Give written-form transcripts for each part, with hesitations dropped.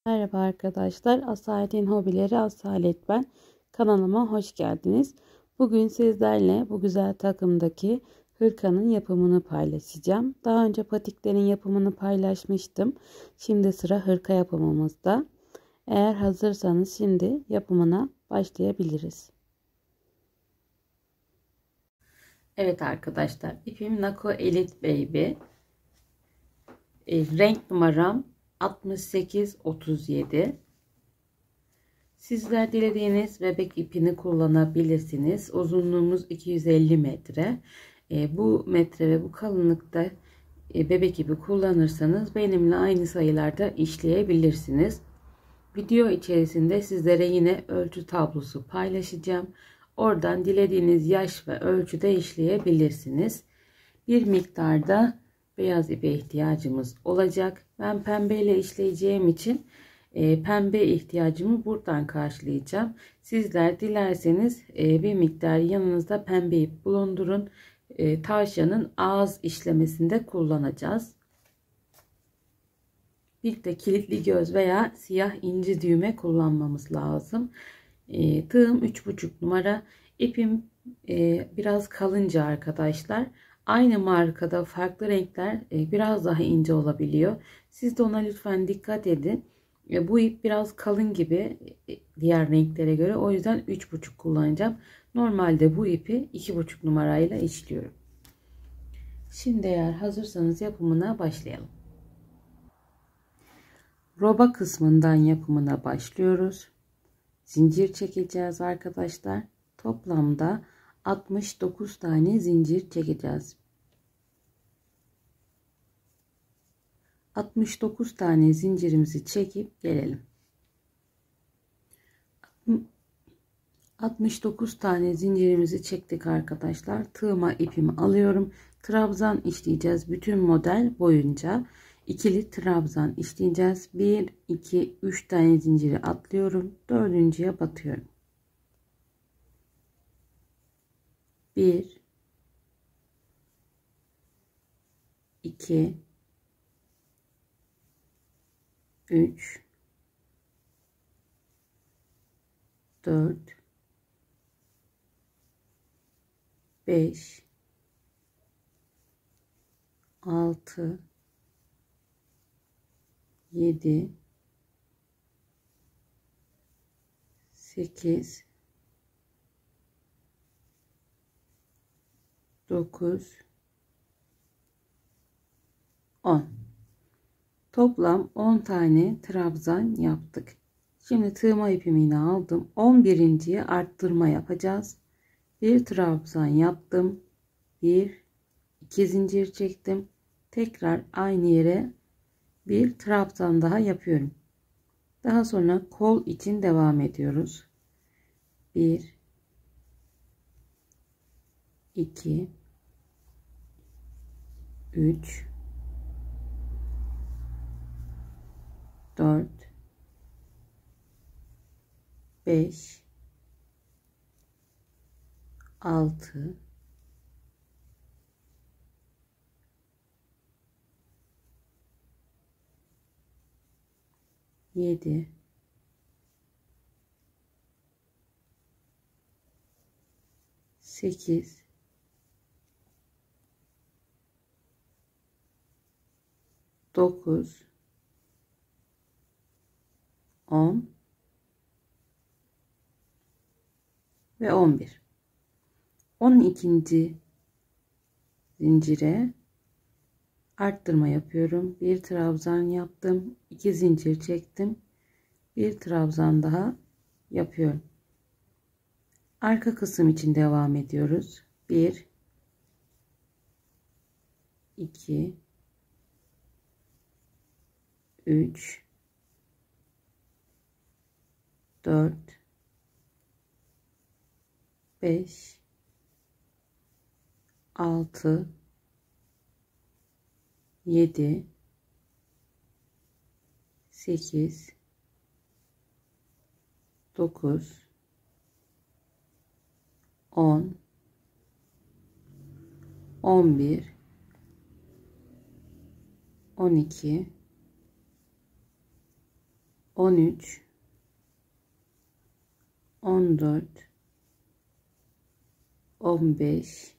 Merhaba arkadaşlar. Asalet'in hobileri Asalet ben. Kanalıma hoş geldiniz. Bugün sizlerle bu güzel takımdaki hırkanın yapımını paylaşacağım. Daha önce patiklerin yapımını paylaşmıştım. Şimdi sıra hırka yapımımızda. Eğer hazırsanız şimdi yapımına başlayabiliriz. Evet arkadaşlar, ipim Nako Elite Baby. Renk numaram 68-37. Sizler dilediğiniz bebek ipini kullanabilirsiniz. Uzunluğumuz 250 metre. Bu metre ve bu kalınlıkta bebek ipi kullanırsanız benimle aynı sayılarda işleyebilirsiniz. Video içerisinde sizlere yine ölçü tablosu paylaşacağım. Oradan dilediğiniz yaş ve ölçüde işleyebilirsiniz. Bir miktarda beyaz ipe ihtiyacımız olacak. Ben pembe ile işleyeceğim için pembe ihtiyacımı buradan karşılayacağım. Sizler dilerseniz bir miktar yanınızda pembe ip bulundurun. Tavşanın ağız işlemesinde kullanacağız. Bir de kilitli göz veya siyah inci düğme kullanmamız lazım. Tığım 3,5 numara. İpim biraz kalınca arkadaşlar. Aynı markada farklı renkler biraz daha ince olabiliyor. Siz de ona lütfen dikkat edin. Bu ip biraz kalın gibi diğer renklere göre. O yüzden 3,5 kullanacağım. Normalde bu ipi 2,5 numarayla işliyorum. Şimdi eğer hazırsanız yapımına başlayalım. Roba kısmından yapımına başlıyoruz. Zincir çekeceğiz arkadaşlar. Toplamda 69 tane zincir çekeceğiz. 69 tane zincirimizi çekip gelelim. 69 tane zincirimizi çektik arkadaşlar. Tığıma ipimi alıyorum. Trabzan işleyeceğiz bütün model boyunca. İkili trabzan işleyeceğiz. 1 2 3 tane zinciri atlıyorum. Dördüncüye batıyorum. 1 2 3 4 5 6 7 8 9 10. Toplam 10 tane trabzan yaptık. Şimdi tığıma ipimi yine aldım. 11.'ye arttırma yapacağız. Bir trabzan yaptım. 1 2 zincir çektim. Tekrar aynı yere bir trabzan daha yapıyorum. Daha sonra kol için devam ediyoruz. 1 2 3 4 5 6 7 8 9 10 ve 11. 12. zincire arttırma yapıyorum. Bir trabzan yaptım. 2 zincir çektim. Bir trabzan daha yapıyorum. Arka kısım için devam ediyoruz. 1 2 3 4 5 6 7 8 9 10 11 12 13, 14, 15,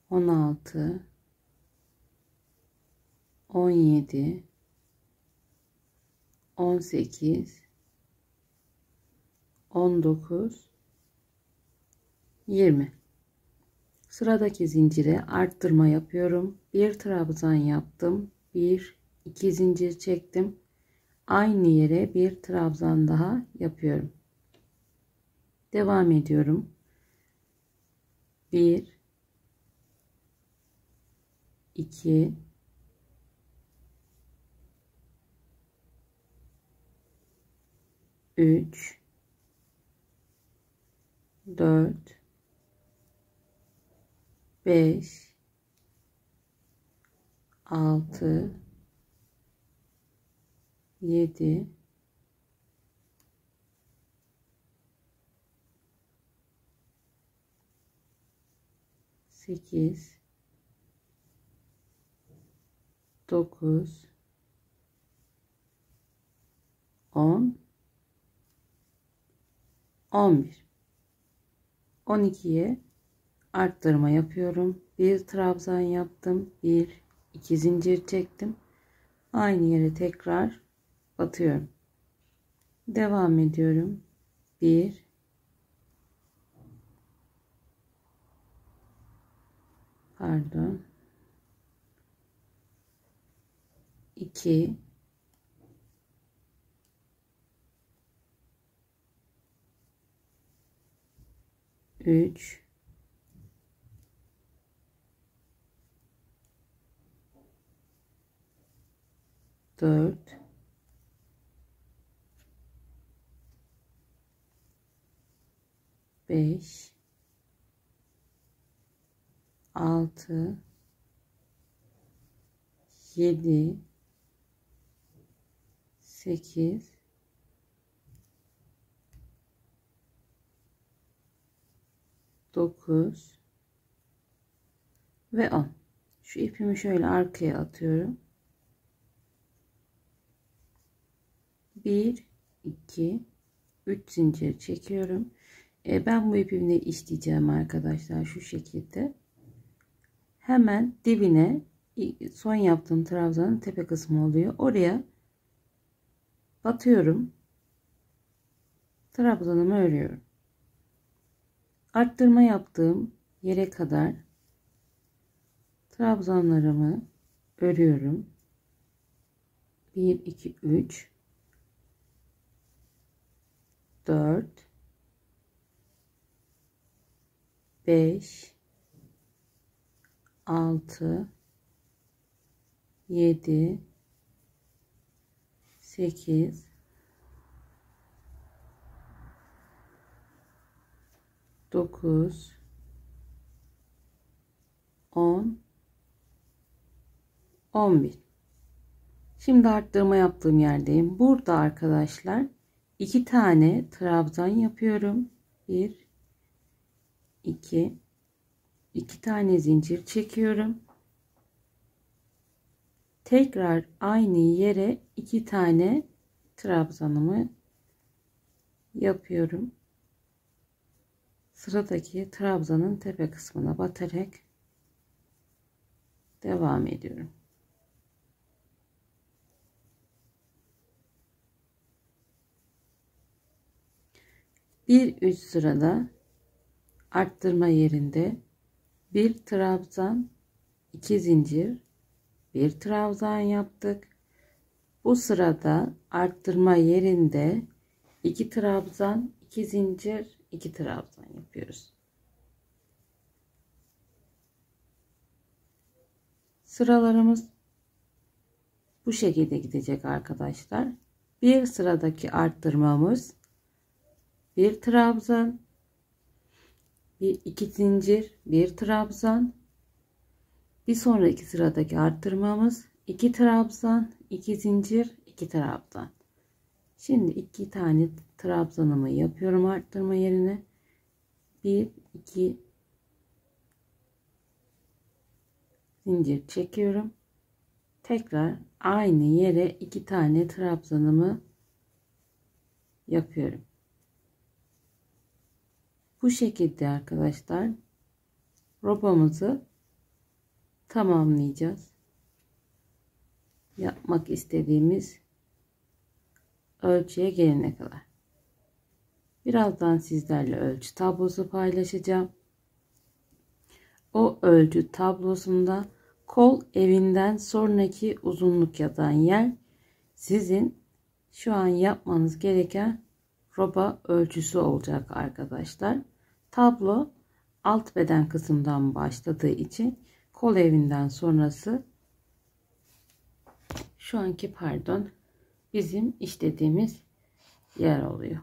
16, 17, 18, 19, 20. Sıradaki zincire arttırma yapıyorum. Bir trabzan yaptım. 1, 2 zincir çektim. Aynı yere bir trabzan daha yapıyorum. Devam ediyorum. 1, 2, 3, 4, 5, 6, 7, 8, 9, 10, 11. 12'ye arttırma yapıyorum. Bir trabzan yaptım. 1, 2 zincir çektim. Aynı yere tekrar batıyorum. Devam ediyorum. 1, 2, 3, 4, 5, 6, 7, 8, 9 ve 10. Şu ipimi şöyle arkaya atıyorum. 1, 2, 3 zincir çekiyorum. Ben bu ipimle işleyeceğim arkadaşlar şu şekilde. Hemen dibine son yaptığım trabzanın tepe kısmı oluyor. Oraya batıyorum. Trabzanımı örüyorum. Arttırma yaptığım yere kadar trabzanlarımı örüyorum. 1, 2, 3, 4, 5, 6, 7, 8, 9, 10, 11. Şimdi arttırma yaptığım yerdeyim. Burada arkadaşlar 2 tane trabzan yapıyorum. 1, 2, 2 tane zincir çekiyorum. Tekrar aynı yere 2 tane trabzanımı yapıyorum. Sıradaki trabzanın tepe kısmına batarak devam ediyorum. Bir üst sırada arttırma yerinde bir trabzan, 2 zincir, bir trabzan yaptık. Bu sırada arttırma yerinde 2 trabzan, 2 zincir, 2 trabzan yapıyoruz. Sıralarımız bu şekilde gidecek arkadaşlar. Bir sıradaki arttırmamız bir trabzan, bir 2 zincir, bir trabzan. Bir sonraki sıradaki arttırmamız 2 trabzan, 2 zincir, 2 trabzan. Şimdi 2 tane trabzanımı yapıyorum arttırma yerine. 1, 2 zincir çekiyorum. tekrar aynı yere 2 tane trabzanımı yapıyorum. Bu şekilde arkadaşlar robamızı tamamlayacağız. Yapmak istediğimiz ölçüye gelene kadar. Birazdan sizlerle ölçü tablosu paylaşacağım. O ölçü tablosunda kol evinden sonraki uzunluk yazan yer sizin şu an yapmanız gereken roba ölçüsü olacak arkadaşlar. Tablo alt beden kısımdan başladığı için kol evinden sonrası şu anki bizim işlediğimiz yer oluyor.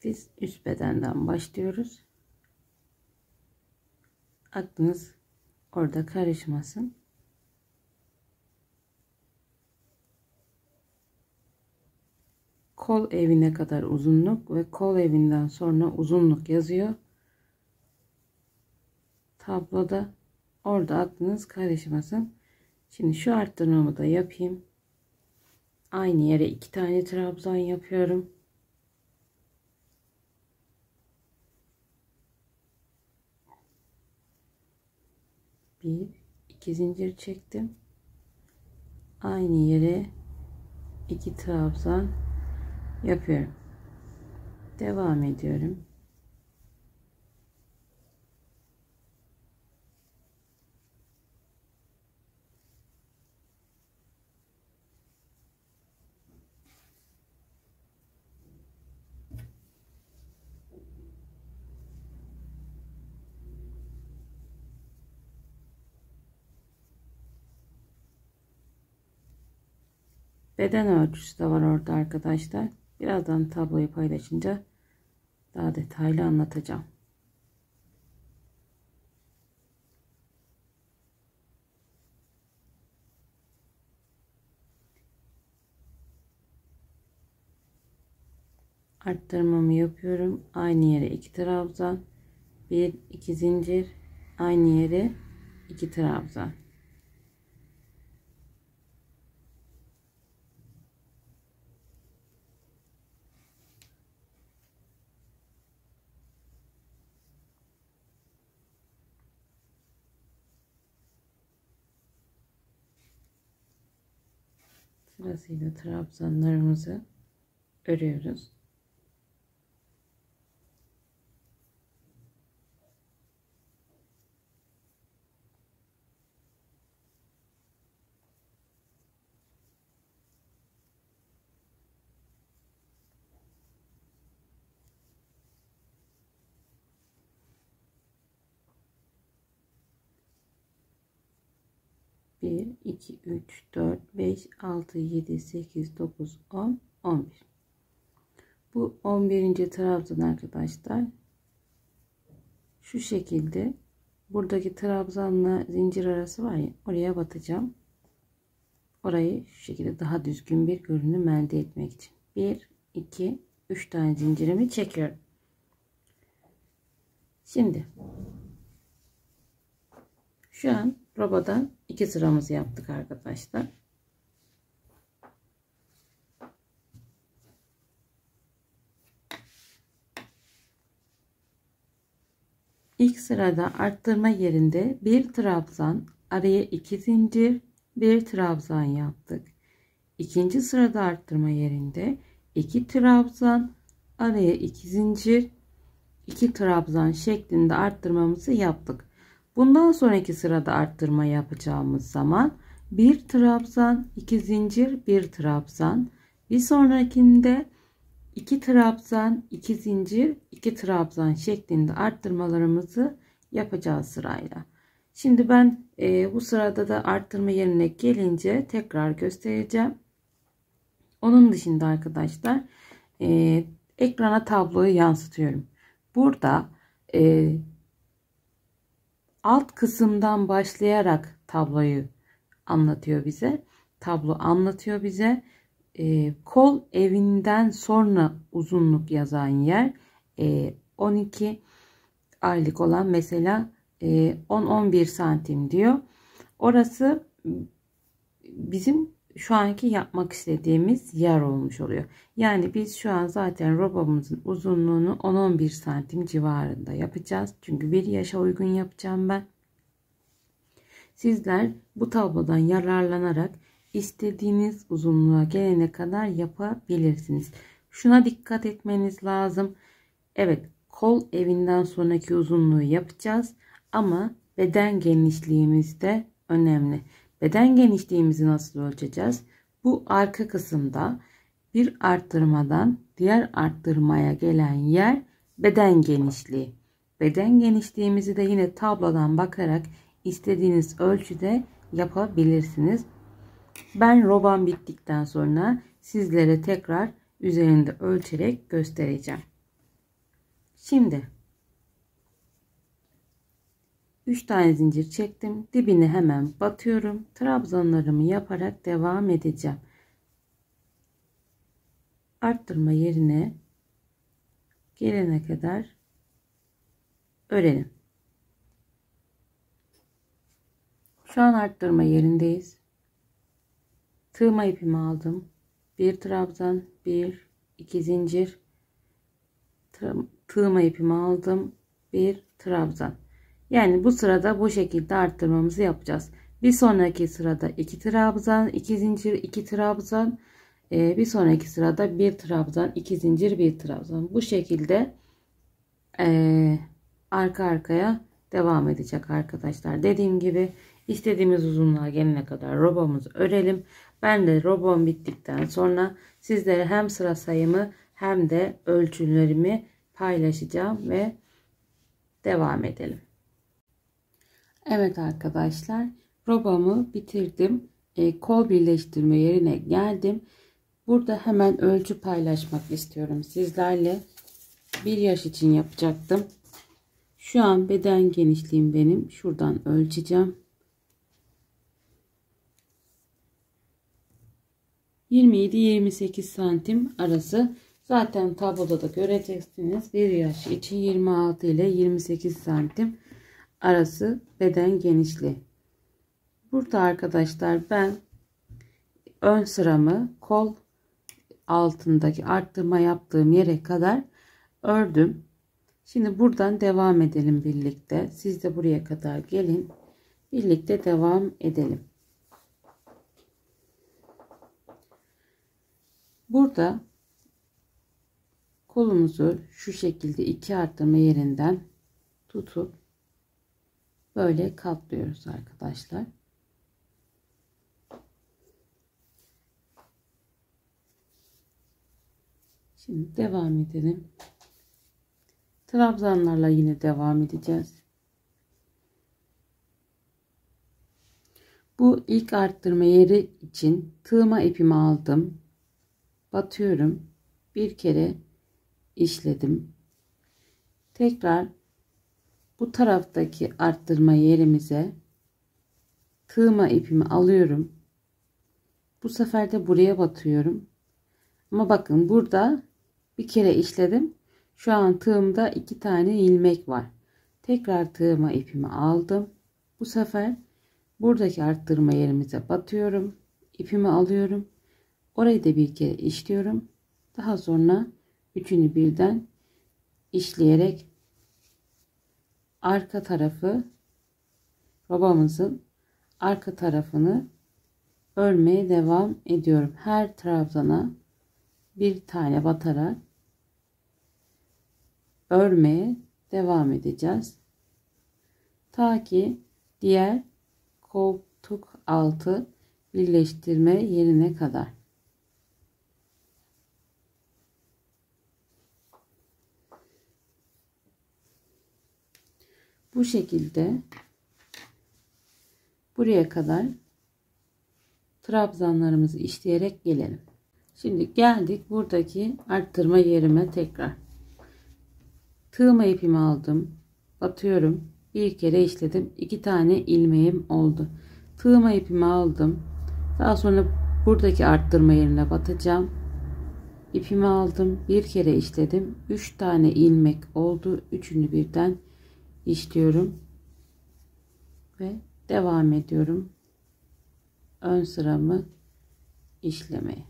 Biz üst bedenden başlıyoruz. Aklınız orada karışmasın. Kol evine kadar uzunluk ve kol evinden sonra uzunluk yazıyor tabloda. Orada aklınız karışmasın. Şimdi şu arttırmamı da yapayım. Aynı yere 2 tane trabzan yapıyorum. Bir, 2 zincir çektim. Aynı yere 2 trabzan yapıyorum. Devam ediyorum. Beden ölçüsü de var orada arkadaşlar. Birazdan tabloyu paylaşınca daha detaylı anlatacağım. Arttırmamı yapıyorum. Aynı yere 2 trabzan, 1 2 zincir, aynı yere 2 trabzan. Sırasıyla trabzanlarımızı örüyoruz. Bir, 2, 3, 4, 5, 6, 7, 8, 9, 10, 11. Bu 11. trabzan arkadaşlar. Şu şekilde buradaki trabzanla zincir arası var ya, oraya batacağım. Orayı şu şekilde daha düzgün bir görünüm elde etmek için. 1, 2, 3 tane zincirimi çekiyorum. Şimdi şu an robadan 2 sıramızı yaptık arkadaşlar. İlk sırada arttırma yerinde bir trabzan, araya 2 zincir, bir trabzan yaptık. İkinci sırada arttırma yerinde 2 trabzan, araya 2 zincir, 2 trabzan şeklinde arttırmamızı yaptık. Bundan sonraki sırada arttırma yapacağımız zaman 1 trabzan, 2 zincir, 1 trabzan. Bir sonrakinde 2 trabzan, 2 zincir, 2 trabzan şeklinde arttırmalarımızı yapacağız sırayla. Şimdi ben bu sırada da arttırma yerine gelince tekrar göstereceğim. Onun dışında arkadaşlar ekrana tabloyu yansıtıyorum. Burada alt kısımdan başlayarak tabloyu anlatıyor bize. Tablo anlatıyor bize. Kol evinden sonra uzunluk yazan yer 12. aylık olan mesela 10-11 santim diyor. Orası bizim şu anki yapmak istediğimiz yer olmuş oluyor. Yani biz şu an zaten robamızın uzunluğunu 10-11 santim civarında yapacağız. Çünkü bir yaşa uygun yapacağım ben. Sizler bu tablodan yararlanarak istediğiniz uzunluğa gelene kadar yapabilirsiniz. Şuna dikkat etmeniz lazım. Evet, kol evinden sonraki uzunluğu yapacağız ama beden genişliğimiz de önemli. Beden genişliğimizi nasıl ölçeceğiz? Bu arka kısımda bir arttırmadan diğer arttırmaya gelen yer beden genişliği. Beden genişliğimizi de yine tablodan bakarak istediğiniz ölçüde yapabilirsiniz. Ben robam bittikten sonra sizlere tekrar üzerinde ölçerek göstereceğim. Şimdi 3 tane zincir çektim. Dibine hemen batıyorum. Trabzanlarımı yaparak devam edeceğim. Arttırma yerine gelene kadar örelim. Şu an arttırma yerindeyiz. Tığma ipimi aldım. Bir trabzan, bir, iki zincir. Tığma ipimi aldım. Bir trabzan. Yani bu sırada bu şekilde arttırmamızı yapacağız. Bir sonraki sırada 2 trabzan, 2 zincir, 2 trabzan. Bir sonraki sırada 1 trabzan, 2 zincir, 1 trabzan. Bu şekilde arka arkaya devam edecek arkadaşlar. Dediğim gibi istediğimiz uzunluğa gelene kadar robamızı örelim. Ben de robam bittikten sonra sizlere hem sıra sayımı hem de ölçülerimi paylaşacağım ve devam edelim. Evet arkadaşlar, robamı bitirdim. Kol birleştirme yerine geldim. Burada hemen ölçü paylaşmak istiyorum sizlerle. Bir yaş için yapacaktım. Şu an beden genişliğim benim. Şuradan ölçeceğim. 27-28 santim arası. Zaten tabloda da göreceksiniz. Bir yaş için 26 ile 28 santim arası beden genişliği. Burada arkadaşlar ben ön sıramı kol altındaki arttırma yaptığım yere kadar ördüm. Şimdi buradan devam edelim birlikte. Siz de buraya kadar gelin. Birlikte devam edelim. Burada kolumuzu şu şekilde iki arttırma yerinden tutup böyle katlıyoruz arkadaşlar. Şimdi devam edelim. Trabzanlarla yine devam edeceğiz. Bu ilk arttırma yeri için tığma ipimi aldım. Batıyorum. Bir kere işledim. Tekrar bu taraftaki arttırma yerimize tığma ipimi alıyorum. Bu sefer de buraya batıyorum. Ama bakın burada bir kere işledim. Şu an tığımda 2 tane ilmek var. Tekrar tığıma ipimi aldım. Bu sefer buradaki arttırma yerimize batıyorum. İpimi alıyorum. Orayı da bir kere işliyorum. Daha sonra üçünü birden işleyerek arka tarafı, robamızın arka tarafını örmeye devam ediyorum. Her trabzana bir tane batarak örmeye devam edeceğiz. Ta ki diğer koltuk altı birleştirme yerine kadar. Bu şekilde buraya kadar trabzanlarımızı işleyerek gelelim. Şimdi geldik buradaki arttırma yerime tekrar. Tığma ipimi aldım. Batıyorum. Bir kere işledim. 2 tane ilmeğim oldu. Tığma ipimi aldım. Daha sonra buradaki arttırma yerine batacağım. İpimi aldım. Bir kere işledim. 3 tane ilmek oldu. Üçünü birden işliyorum ve devam ediyorum ön sıramı işlemeye.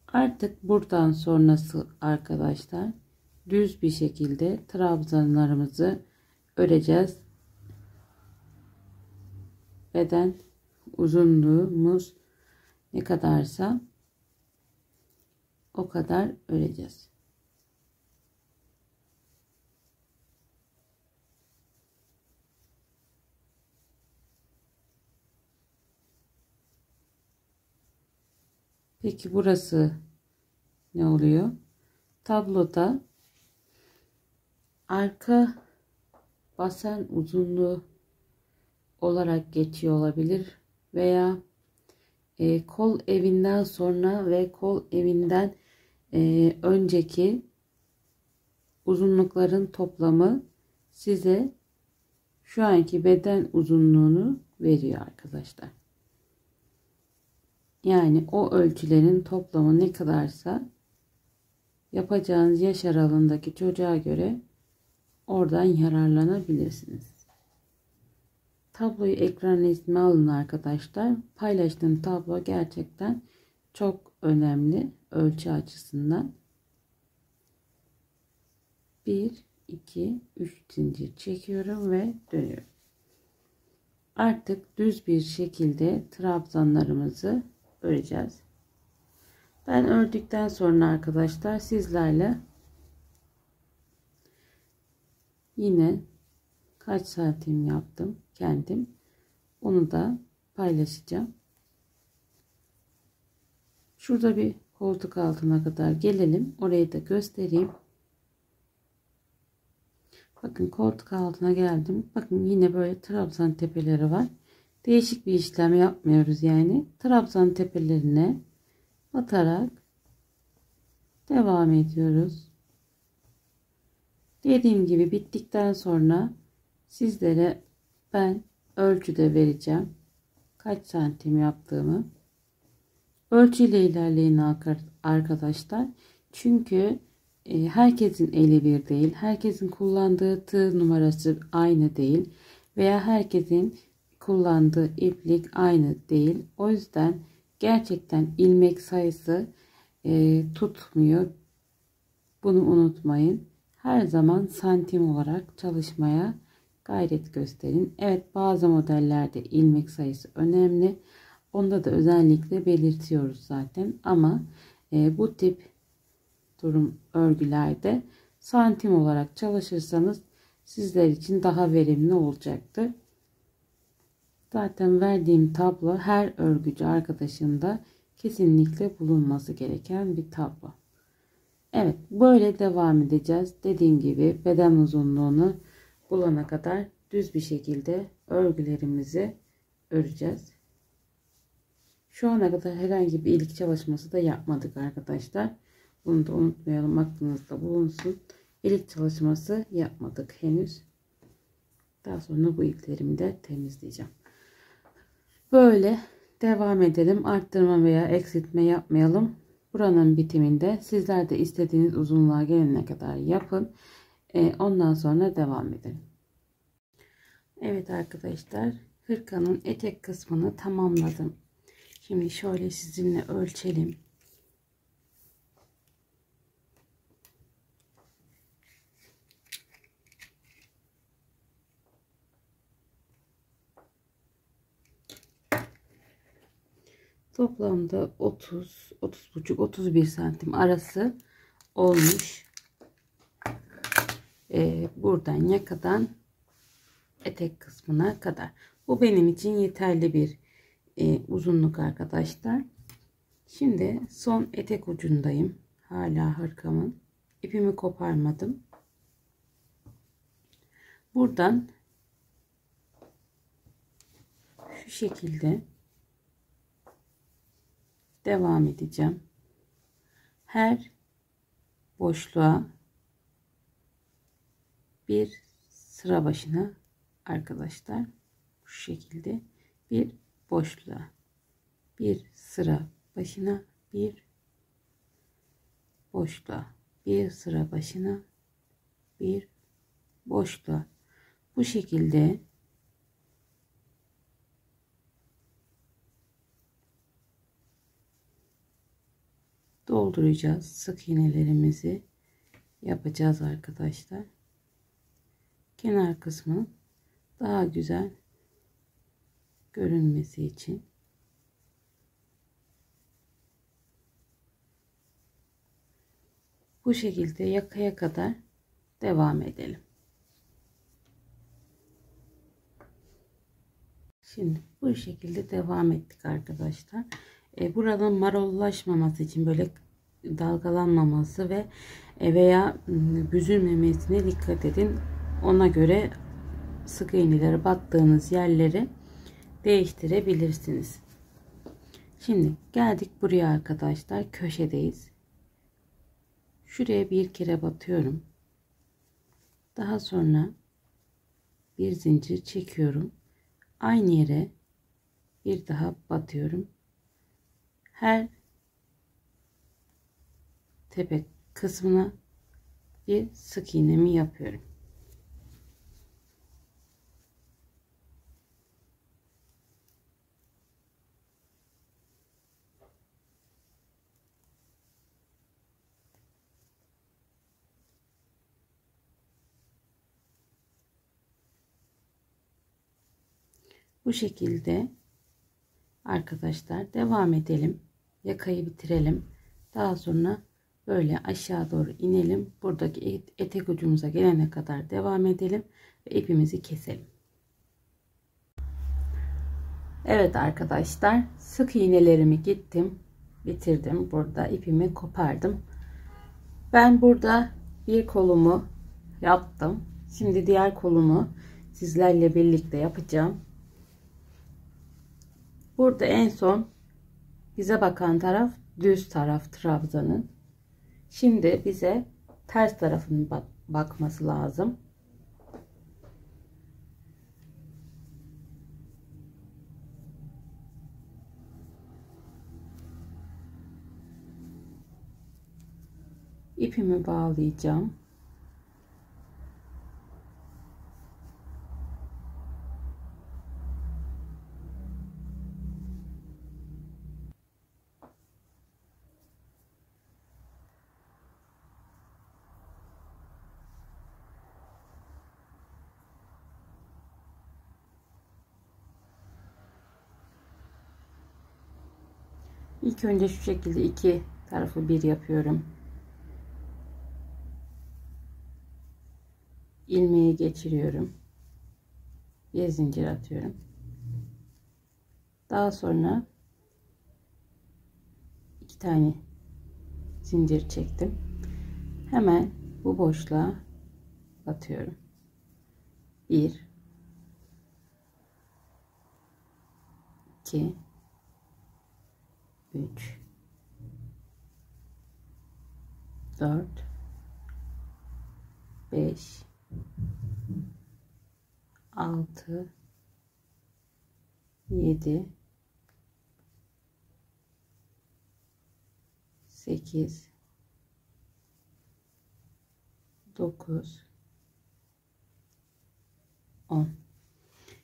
Artık buradan sonrası arkadaşlar düz bir şekilde trabzanlarımızı öreceğiz. Beden uzunluğumuz ne kadarsa o kadar öreceğiz. Peki burası ne oluyor? Tabloda arka basen uzunluğu olarak geçiyor olabilir veya kol evinden sonra ve kol evinden önceki uzunlukların toplamı size şu anki beden uzunluğunu veriyor arkadaşlar. Yani o ölçülerin toplamı ne kadarsa yapacağınız yaş aralığındaki çocuğa göre oradan yararlanabilirsiniz. Tabloyu ekran resmi alın arkadaşlar. Paylaştığım tablo gerçekten çok önemli ölçü açısından. 1, 2, 3 zincir çekiyorum ve dönüyorum. Artık düz bir şekilde trabzanlarımızı öreceğiz. Ben ördükten sonra arkadaşlar sizlerle yine kaç santim yaptım kendim onu da paylaşacağım. Şurada bir koltuk altına kadar gelelim. Orayı da göstereyim. Bakın koltuk altına geldim. Bakın yine böyle trabzan tepeleri var. Değişik bir işlem yapmıyoruz yani. Trabzan tepelerine batarak devam ediyoruz. Dediğim gibi bittikten sonra sizlere ben ölçüde vereceğim. Kaç santim yaptığımı. Ölçüyle ilerleyin arkadaşlar. Çünkü herkesin eli bir değil. Herkesin kullandığı tığ numarası aynı değil. Veya herkesin kullandığı iplik aynı değil. O yüzden gerçekten ilmek sayısı tutmuyor. Bunu unutmayın. Her zaman santim olarak çalışmaya gayret gösterin. Evet, bazı modellerde ilmek sayısı önemli. Onda da özellikle belirtiyoruz zaten. Ama bu tip durum örgülerde santim olarak çalışırsanız sizler için daha verimli olacaktır. Zaten verdiğim tablo her örgücü arkadaşında kesinlikle bulunması gereken bir tablo. Evet, böyle devam edeceğiz. Dediğim gibi beden uzunluğunu bulana kadar düz bir şekilde örgülerimizi öreceğiz. Şu ana kadar herhangi bir ilik çalışması da yapmadık arkadaşlar. Bunu da unutmayalım, aklınızda bulunsun. İlik çalışması yapmadık henüz. Daha sonra bu iplerimi de temizleyeceğim. Böyle devam edelim. Arttırma veya eksiltme yapmayalım. Buranın bitiminde sizler de istediğiniz uzunluğa gelene kadar yapın. Ondan sonra devam edelim. Evet arkadaşlar, hırkanın etek kısmını tamamladım. Şimdi şöyle sizinle ölçelim. Toplamda 30, 30,5, 31 santim arası olmuş. Buradan yakadan etek kısmına kadar. Bu benim için yeterli bir uzunluk arkadaşlar. Şimdi son etek ucundayım. Hala hırkamın. İpimi koparmadım. Buradan şu şekilde devam edeceğim. Her boşluğa bir sıra başına arkadaşlar şu şekilde bir boşluğa bir sıra başına bir boşluğa bir sıra başına bir boşluğa bu şekilde dolduracağız. Sık iğnelerimizi yapacağız arkadaşlar. Kenar kısmı daha güzel görünmesi için. Bu şekilde yakaya kadar devam edelim. Şimdi bu şekilde devam ettik arkadaşlar. Buradan marollaşmaması için, böyle dalgalanmaması ve veya büzülmemesine dikkat edin. Ona göre sık iğneleri battığınız yerleri değiştirebilirsiniz. Şimdi geldik buraya arkadaşlar. Köşedeyiz. Şuraya bir kere batıyorum. Daha sonra bir zincir çekiyorum. Aynı yere bir daha batıyorum. Her tepe kısmına bir sık iğnemi yapıyorum. Bu şekilde arkadaşlar devam edelim. Yakayı bitirelim. Daha sonra böyle aşağı doğru inelim. Buradaki etek ucumuza gelene kadar devam edelim ve ipimizi keselim. Evet arkadaşlar, sık iğnelerimi gittim, bitirdim. Burada ipimi kopardım. Ben burada bir kolumu yaptım. Şimdi diğer kolumu sizlerle birlikte yapacağım. Burada en son bize bakan taraf düz taraf trabzanın. Şimdi bize ters tarafının bakması lazım. İpimi bağlayacağım. İlk önce şu şekilde iki tarafı bir yapıyorum. İlmeği geçiriyorum. Bir zincir atıyorum. Daha sonra iki tane zincir çektim. Hemen bu boşluğa batıyorum. 1 2 3 4 5 6 7 8 9 10.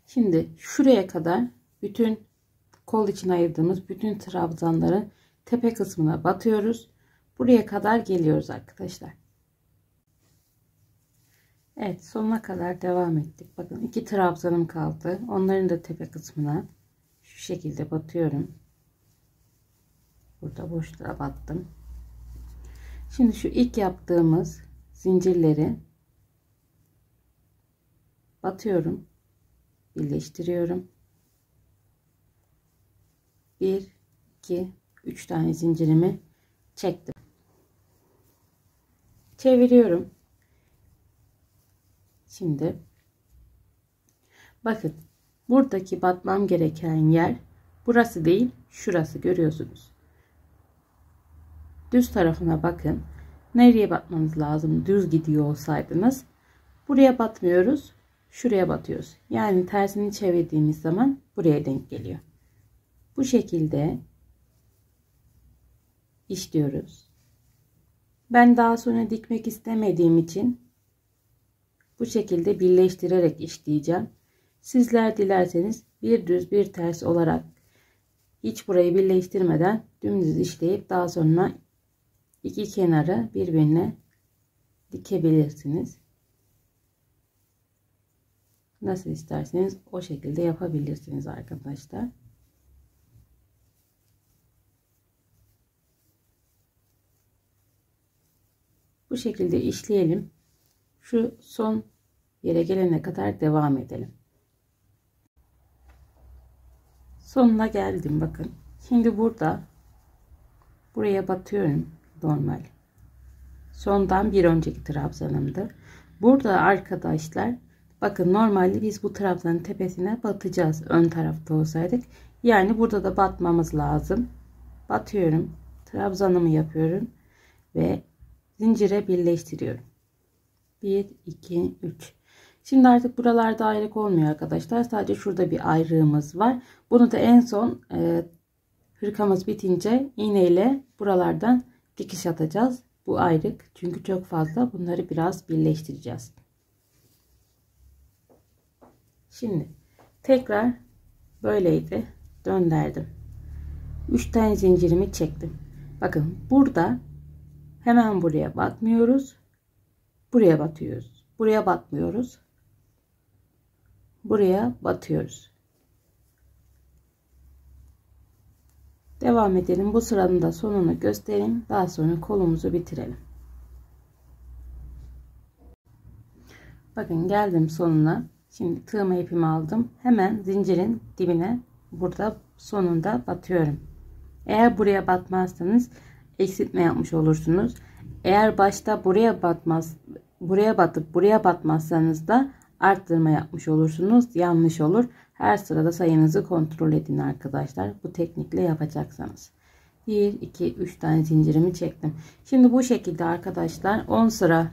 Şimdi şuraya kadar bütün kol için ayırdığımız bütün trabzanların tepe kısmına batıyoruz. Buraya kadar geliyoruz arkadaşlar. Evet, sonuna kadar devam ettik. Bakın iki trabzanım kaldı. Onların da tepe kısmına şu şekilde batıyorum. Burada boşluğa battım. Şimdi şu ilk yaptığımız zincirleri batıyorum, birleştiriyorum. 1 2 3 tane zincirimi çektim. Çeviriyorum. Şimdi bakın, buradaki batmam gereken yer burası değil, şurası, görüyorsunuz. Düz tarafına bakın. Nereye batmanız lazım? Düz gidiyor olsaydınız buraya batmıyoruz, şuraya batıyoruz. Yani tersini çevirdiğimiz zaman buraya denk geliyor. Bu şekilde işliyoruz. Ben daha sonra dikmek istemediğim için Bu şekilde birleştirerek işleyeceğim. Sizler dilerseniz bir düz bir ters olarak hiç burayı birleştirmeden dümdüz işleyip daha sonra iki kenarı birbirine dikebilirsiniz. Nasıl isterseniz o şekilde yapabilirsiniz arkadaşlar. Bu şekilde işleyelim. Şu son yere gelene kadar devam edelim. Sonuna geldim bakın. Şimdi buraya batıyorum normal. Sondan bir önceki trabzanımdı. Burada arkadaşlar bakın normalde biz bu trabzanın tepesine batacağız. Ön tarafta olsaydık. Yani burada da batmamız lazım. Batıyorum. Trabzanımı yapıyorum. Ve zincire birleştiriyorum. 1, 2, 3. Şimdi artık buralarda ayrık olmuyor arkadaşlar. Sadece şurada bir ayrığımız var. Bunu da en son hırkamız bitince iğneyle buralardan dikiş atacağız. Bu ayrık. Çünkü çok fazla. Bunları biraz birleştireceğiz. Şimdi tekrar böyleydi. Döndürdüm. 3 tane zincirimi çektim. Bakın burada hemen buraya batmıyoruz. Buraya batıyoruz. Buraya batmıyoruz. Buraya batıyoruz. Devam edelim. Bu sıranın da sonunu göstereyim. Daha sonra kolumuzu bitirelim. Bakın geldim sonuna. Şimdi tığma ipimi aldım. Hemen zincirin dibine burada sonunda batıyorum. Eğer buraya batmazsanız eksiltme yapmış olursunuz. Eğer başta buraya batıp buraya batmazsanız da arttırma yapmış olursunuz. Yanlış olur. Her sırada sayınızı kontrol edin arkadaşlar. Bu teknikle yapacaksanız. 1, 2, 3 tane zincirimi çektim. Şimdi bu şekilde arkadaşlar 10 sıra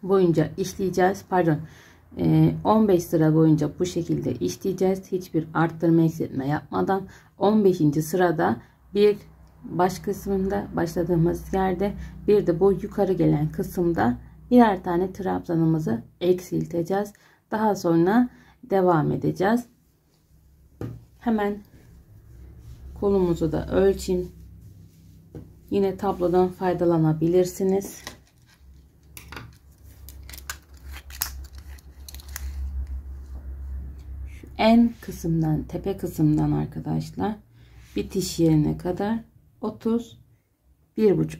boyunca işleyeceğiz. Pardon. 15 sıra boyunca bu şekilde işleyeceğiz. Hiçbir arttırma eksiltme yapmadan 15. sırada bir baş kısmında başladığımız yerde bir de bu yukarı gelen kısımda birer tane trabzanımızı eksilteceğiz. Daha sonra devam edeceğiz. Hemen kolumuzu da ölçeyim. Yine tablodan faydalanabilirsiniz. Şu en kısımdan, tepe kısımdan arkadaşlar bitiş yerine kadar 31,5.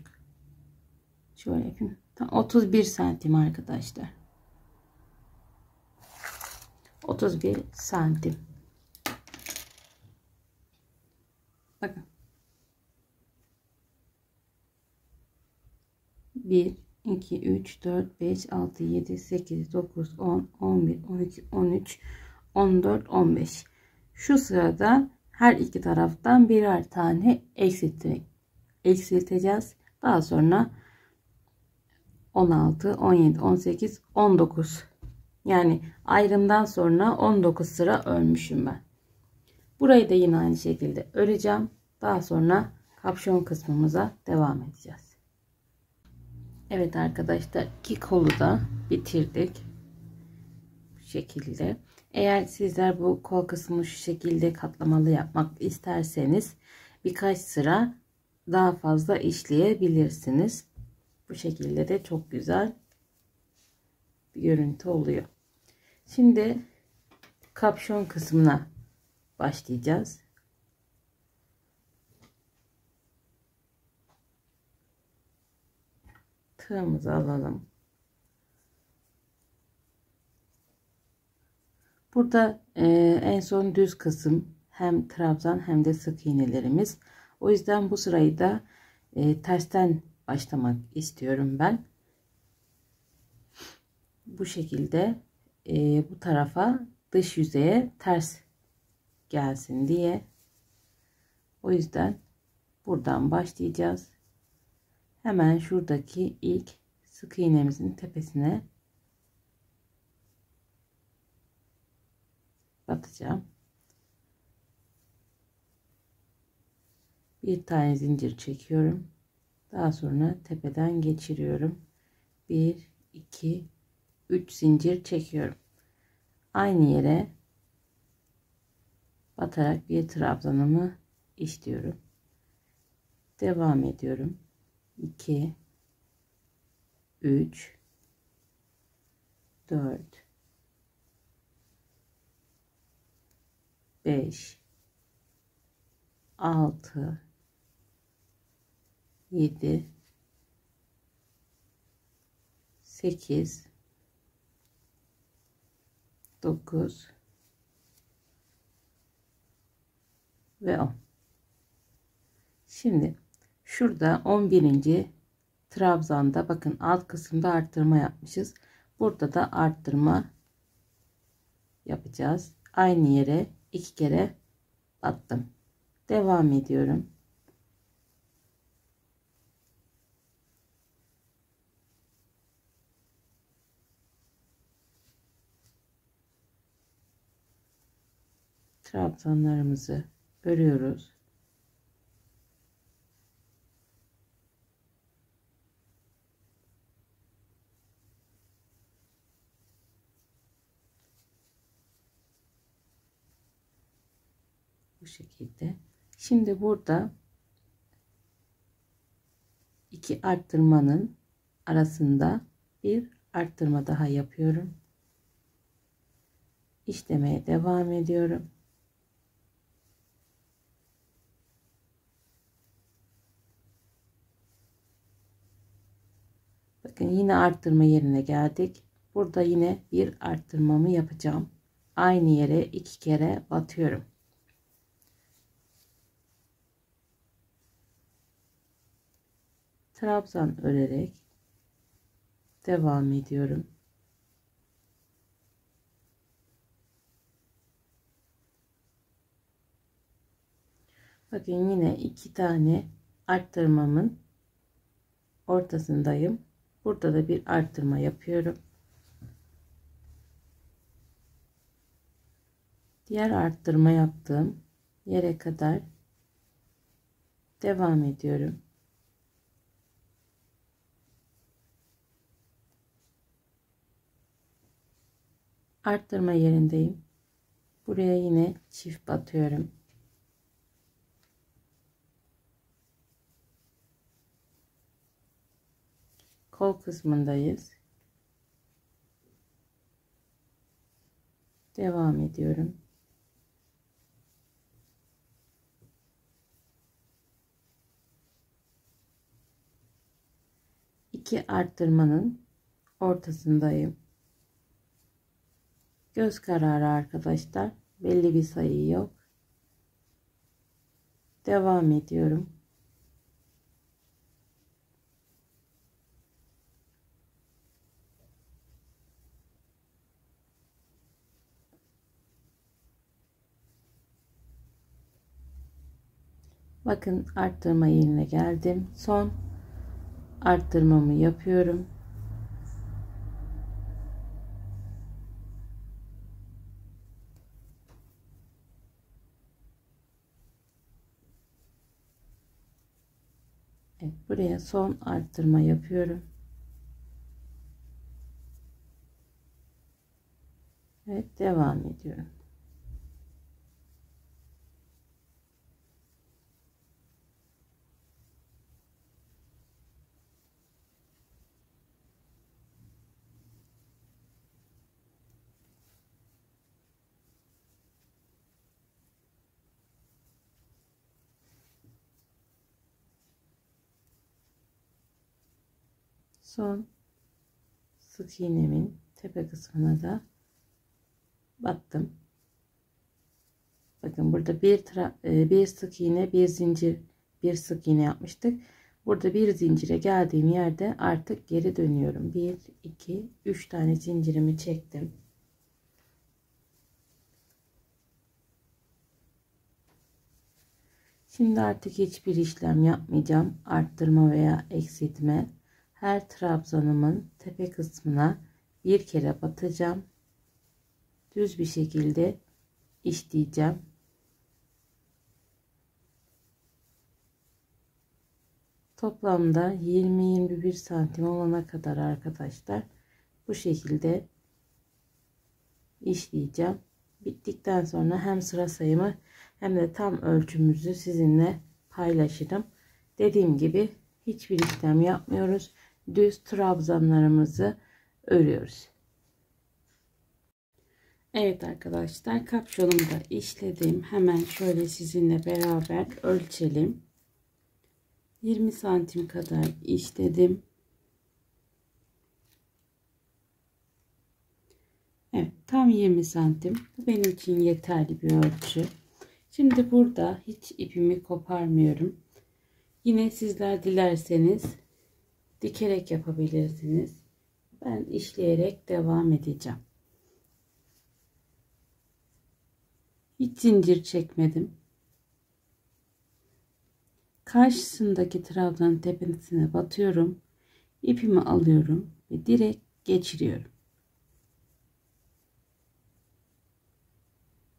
Şöyle yapayım. 31 santim arkadaşlar. 31 santim. Bakın. 1, 2, 3, 4, 5, 6, 7, 8, 9, 10, 11, 12, 13, 14, 15. Şu sırada her iki taraftan birer tane eksilteceğiz. Daha sonra 16, 17, 18, 19. Yani ayrımdan sonra 19 sıra örmüşüm ben. Burayı da yine aynı şekilde öreceğim. Daha sonra kapşon kısmımıza devam edeceğiz. Evet arkadaşlar, iki kolu da bitirdik. Bu şekilde. Eğer sizler bu kol kısmını şu şekilde katlamalı yapmak isterseniz birkaç sıra daha fazla işleyebilirsiniz. Bu şekilde de çok güzel bir görüntü oluyor. Şimdi kapşon kısmına başlayacağız. Tığımızı alalım. Burada en son düz kısım hem trabzan hem de sık iğnelerimiz. O yüzden bu sırayı da tersten başlamak istiyorum ben. Bu şekilde bu tarafa dış yüzeye ters gelsin diye. O yüzden buradan başlayacağız. Hemen şuradaki ilk sık iğnemizin tepesine batacağım. Bir tane zincir çekiyorum. Daha sonra tepeden geçiriyorum. 1, 2, 3 zincir çekiyorum. Aynı yere batarak bir trabzanımı işliyorum. Devam ediyorum. 2 3 4 5 6 7 8 9 ve 10. Şimdi şurada 11. trabzanda bakın alt kısımda arttırma yapmışız. Burada da arttırma yapacağız. Aynı yere 2 kere battım. Devam ediyorum. Trabzanlarımızı örüyoruz. Bu şekilde. Şimdi burada iki arttırmanın arasında bir arttırma daha yapıyorum. İşlemeye devam ediyorum. Bakın yine arttırma yerine geldik. Burada yine bir arttırmamı yapacağım. Aynı yere 2 kere batıyorum. Trabzan örerek devam ediyorum. Bakın yine 2 tane arttırmamın ortasındayım. Burada da bir arttırma yapıyorum. Diğer arttırma yaptığım yere kadar devam ediyorum. Arttırma yerindeyim. Buraya yine çift batıyorum. Kol kısmındayız. Devam ediyorum. İki arttırmanın ortasındayım. Göz kararı arkadaşlar. Belli bir sayı yok. Devam ediyorum. Bakın arttırma yerine geldim. Son arttırmamı yapıyorum. Evet, buraya son arttırma yapıyorum. Evet, devam ediyorum. Son sık iğnemin tepe kısmına da battım. Bakın burada bir sık iğne, bir zincir, bir sık iğne yapmıştık. Burada bir zincire geldiğim yerde artık geri dönüyorum. 1 2 3 tane zincirimi çektim. Şimdi artık hiçbir işlem yapmayacağım. Arttırma veya eksiltme. Her trabzanımın tepe kısmına bir kere batacağım. Düz bir şekilde işleyeceğim. Toplamda 20-21 santim olana kadar arkadaşlar bu bu şekilde işleyeceğim. Bittikten sonra hem sıra sayımı hem de tam ölçümüzü sizinle paylaşırım. Dediğim gibi hiçbir işlem yapmıyoruz. Düz trabzanlarımızı örüyoruz. Evet arkadaşlar, kapşonumu da işledim. Hemen şöyle sizinle beraber ölçelim. 20 santim kadar işledim. Evet, tam 20 santim. Bu benim için yeterli bir ölçü. Şimdi burada hiç ipimi koparmıyorum. Yine sizler dilerseniz dikerek yapabilirsiniz. Ben işleyerek devam edeceğim. Hiç zincir çekmedim. Karşısındaki trabzanın tepesine batıyorum. İpimi alıyorum ve direkt geçiriyorum.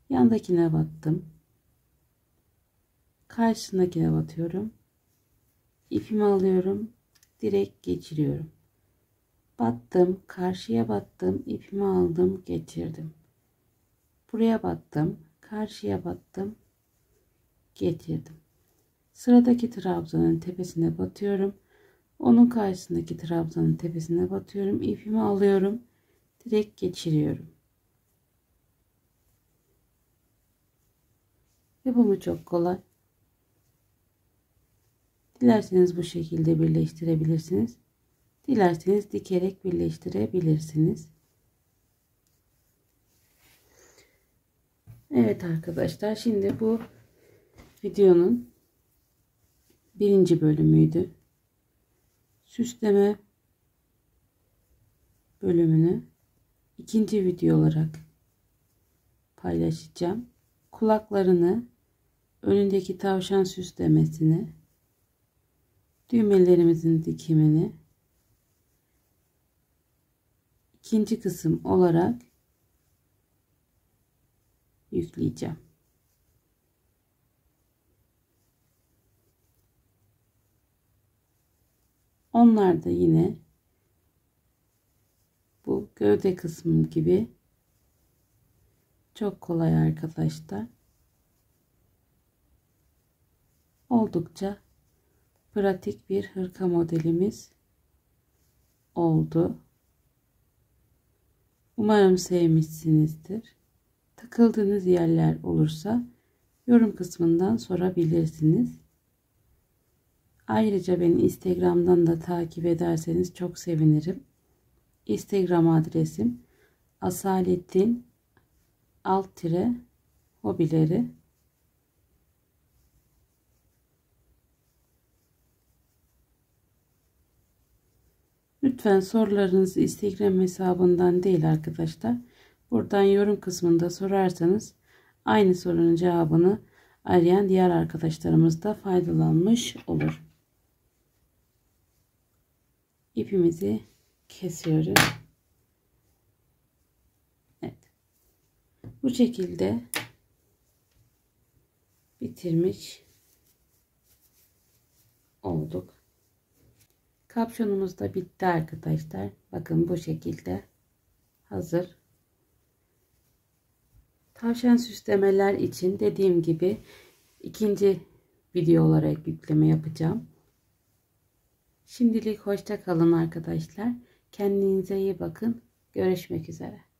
Yandakine battım. Karşısındakine batıyorum. İpimi alıyorum. Direkt geçiriyorum. Battım. Karşıya battım. İpimi aldım. Geçirdim. Buraya battım. Karşıya battım. Getirdim. Sıradaki trabzanın tepesine batıyorum. Onun karşısındaki trabzanın tepesine batıyorum. İpimi alıyorum. Direkt geçiriyorum. Yapımı çok kolay. Dilerseniz bu şekilde birleştirebilirsiniz. Dilerseniz dikerek birleştirebilirsiniz. Evet arkadaşlar, şimdi bu videonun birinci bölümüydü. Süsleme bölümünü ikinci video olarak paylaşacağım. Kulaklarını, önündeki tavşan süslemesini, düğmelerimizin dikimini ikinci kısım olarak yükleyeceğim. Onlar da yine bu gövde kısmı gibi çok kolay arkadaşlar. Oldukça pratik bir hırka modelimiz oldu. Umarım sevmişsinizdir. Takıldığınız yerler olursa yorum kısmından sorabilirsiniz. Ayrıca beni Instagram'dan da takip ederseniz çok sevinirim. Instagram adresim asalettin_hobileri. Lütfen sorularınızı Instagram hesabından değil arkadaşlar. Buradan yorum kısmında sorarsanız aynı sorunun cevabını arayan diğer arkadaşlarımız da faydalanmış olur. İpimizi kesiyoruz. Evet. Bu şekilde bitirmiş olduk. Kapşonumuz da bitti arkadaşlar. Bakın bu şekilde hazır. Tavşan süslemeler için dediğim gibi ikinci video olarak yükleme yapacağım. Şimdilik hoşça kalın arkadaşlar. Kendinize iyi bakın. Görüşmek üzere.